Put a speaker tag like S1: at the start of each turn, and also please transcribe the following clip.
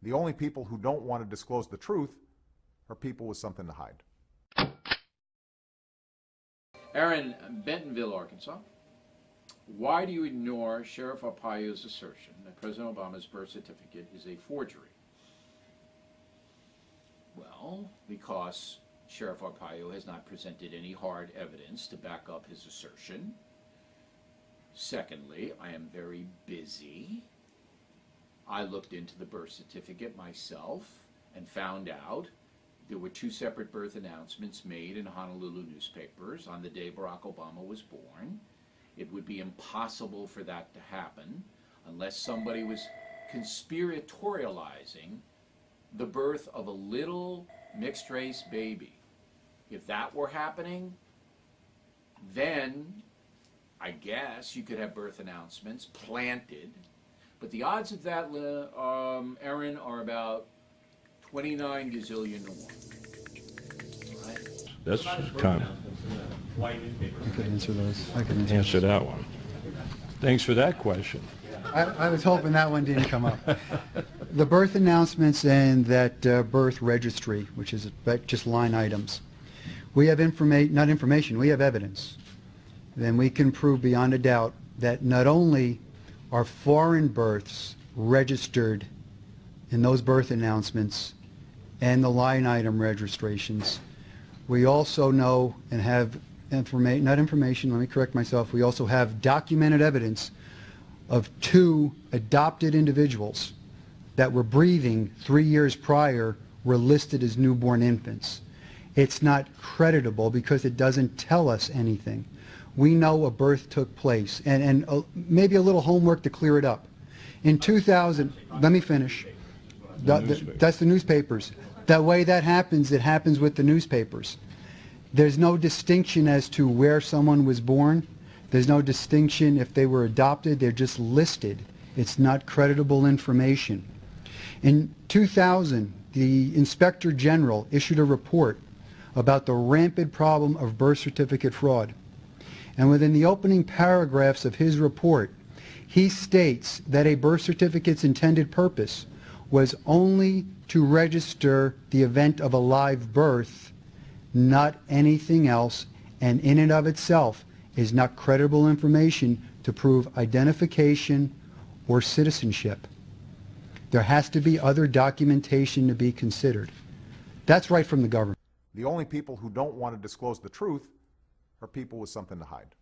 S1: The only people who don't want to disclose the truth are people with something to hide.
S2: Aaron, Bentonville, Arkansas. Why do you ignore Sheriff Arpaio's assertion that President Obama's birth certificate is a forgery? Well, because Sheriff Arpaio has not presented any hard evidence to back up his assertion. Secondly, I am very busy. I looked into the birth certificate myself and found out there were 2 separate birth announcements made in Honolulu newspapers on the day Barack Obama was born. It would be impossible for that to happen unless somebody was conspiratorializing the birth of a little mixed-race baby. If that were happening, then I guess you could have birth announcements planted. But the odds of that, Aaron, are about 29 gazillion to 1. Right?
S3: That's kind of...
S4: I could answer those. I could
S3: Answer that one. Thanks for that question.
S4: I was hoping that one didn't come up. The birth announcements and that birth registry, which is just line items. We have not information, we have evidence. Then we can prove beyond a doubt that not only are foreign births registered in those birth announcements and the line item registrations, we also know and have let me correct myself, we also have documented evidence of 2 adopted individuals that were breathing 3 years prior were listed as newborn infants. It's not creditable because it doesn't tell us anything. We know a birth took place, and maybe a little homework to clear it up. In 2000, let me finish. That's the newspapers. The way that happens, it happens with the newspapers. There's no distinction as to where someone was born. There's no distinction if they were adopted. They're just listed. It's not creditable information. In 2000, the Inspector General issued a report about the rampant problem of birth certificate fraud. And within the opening paragraphs of his report, he states that a birth certificate's intended purpose was only to register the event of a live birth, not anything else, and in and of itself is not credible information to prove identification or citizenship. There has to be other documentation to be considered. That's right from the government.
S1: The only people who don't want to disclose the truth are people with something to hide.